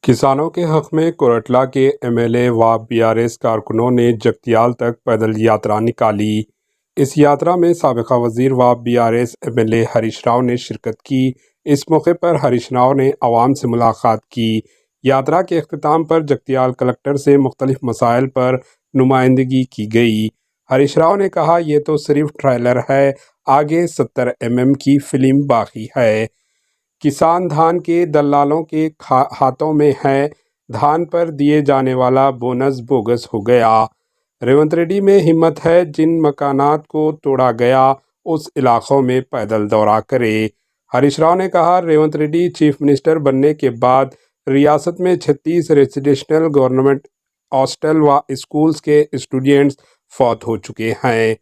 किसानों के हक में कोरटला के एमएलए व बीआरएस कारकुनों ने जगतियाल तक पैदल यात्रा निकाली। इस यात्रा में साबिका वजीर व बीआरएस एमएलए हरीश राव ने शिरकत की। इस मौके पर हरीश राव ने आवाम से मुलाकात की। यात्रा के अख्तिताम पर जगतियाल कलेक्टर से मुख्तलिफ मसाइल पर नुमाइंदगी की गई। हरीश राव ने कहा, ये तो सिर्फ ट्रेलर है, आगे 70 mm की फिल्म बाकी है। किसान धान के दलालों के हाथों में है, धान पर दिए जाने वाला बोनस बोगस हो गया। रेवंत रेड्डी में हिम्मत है, जिन मकानात को तोड़ा गया उस इलाकों में पैदल दौरा करे। हरीश राव ने कहा, रेवंत रेड्डी चीफ मिनिस्टर बनने के बाद रियासत में 36 रेजिडेंशियल गवर्नमेंट हॉस्टल व स्कूल्स के स्टूडेंट्स फौत हो चुके हैं।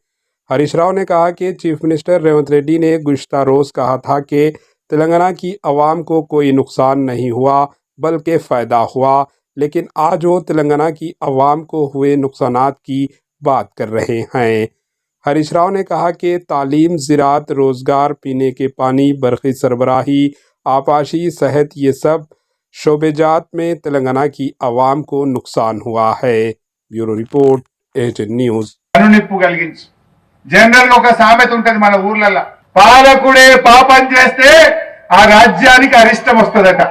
हरीश राव ने कहा कि चीफ मिनिस्टर रेवंत रेड्डी ने गुज़िश्ता रोज़ कहा था कि तेलंगाना की आवाम को कोई नुकसान नहीं हुआ बल्कि फ़ायदा हुआ, लेकिन आज वो तेलंगाना की आवाम को हुए नुकसानात की बात कर रहे हैं। हरीश राव ने कहा कि तालीम, ज़राअत, रोज़गार, पीने के पानी, बरक़ी सरबराही, आपाशी, सेहत, ये सब शोबेजात में तेलंगाना की आवाम को नुकसान हुआ है। Bureau report, AZ news. General ఒక సామెత ఉంటది మన ఊర్లలో, పాలకుడే పాపం చేస్తే ఆ రాజ్యానికి అరిష్టం వస్తదట.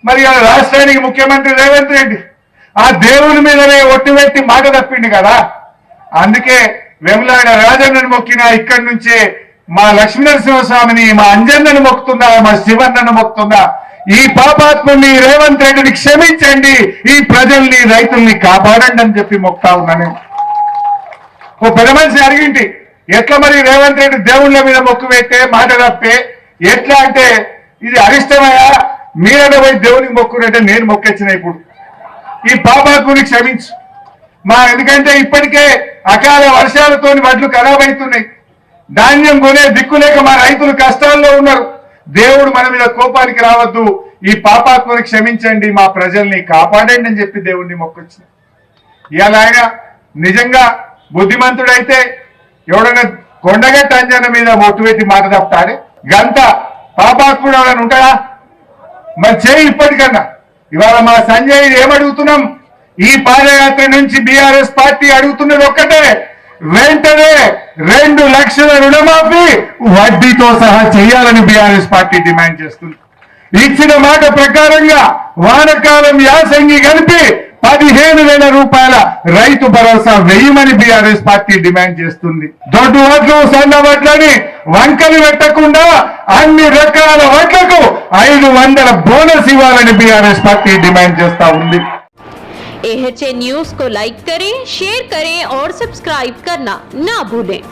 మరి ఆ రాష్ట్రానికి ముఖ్యమంత్రి రేవంత్ రెడ్డి ఆ దేవుని మీదనే ఒట్టిపెట్టి మాట తప్పిండు కదా. అందుకే వెములాడ రాజన్నను మొక్కినా, ఇక్కడి నుంచే మా లక్ష్మీనరసింహస్వామిని, మా అంజన్నను మొక్కుతున్నా, మా శివన్నను మొక్కుతున్నా, ఈ పాపాత్ముని రేవంత్ రెడ్డిని క్షమించండి, ఈ ప్రజల్ని రైతుల్ని కాపాడండి అని చెప్పి మొక్తా ఉన్నాను. ఓ పెద్ద మనిషి అడిగింటి, ఎట్లా మరి రేవంత్ రెడ్డి దేవుళ్ళ మీద మొక్కు పెట్టే మాట తప్పే ఎట్లా అంటే, ఇది అరిష్టమయ్యా, మీరైనా పోయి దేవునికి మొక్కునంటే నేను మొక్కొచ్చిన, ఇప్పుడు ఈ పాపాత్ముని క్షమించు ఎందుకంటే ఇప్పటికే అకాల వర్షాలతో వడ్లు ఖరాబ్ అవుతున్నాయి, ధాన్యం కొనే దిక్కులేక మా రైతులు కష్టాల్లో ఉన్నారు. దేవుడు మన మీద కోపానికి రావద్దు, ఈ పాపాత్ముని క్షమించండి, మా ప్రజల్ని కాపాడండి అని చెప్పి దేవుడిని మొక్కొచ్చిన. ఇవాళ ఆయన నిజంగా బుద్ధిమంతుడైతే ఎవడన్నా కొండగట్ట అంజన మీద ఒట్టు పెట్టి మాట తప్పుతాడే, గంత పాపాత్ముడు ఎవరైనా ఉంటాడా? మరి చేయి ఇప్పటికన్నా. ఇవాళ మా సంజయ్ ఏమడుగుతున్నాం, ఈ పాదయాత్ర నుంచి బీఆర్ఎస్ పార్టీ అడుగుతున్నది ఒక్కటే, వెంటనే 2 లక్షల రుణమాఫీ వడ్డీతో సహా చేయాలని బీఆర్ఎస్ పార్టీ డిమాండ్ చేస్తుంది. ఇచ్చిన మాట ప్రకారంగా వానకాలం యాసంగి కలిపి 15,000 రూపాయల రైతు భరోసా వేయమని బీఆర్ఎస్ పార్టీ డిమాండ్ చేస్తుంది. దొడ్డు వడ్లు, సన్న వడ్లని వంకలు పెట్టకుండా అన్ని రకాల వడ్లకు 500 బోనస్ ఇవ్వాలని బీఆర్ఎస్ పార్టీ డిమాండ్ చేస్తా ఉంది. AHA न्यूज़ को लाइक करें, शेयर करें और सब्सक्राइब करना ना भूलें।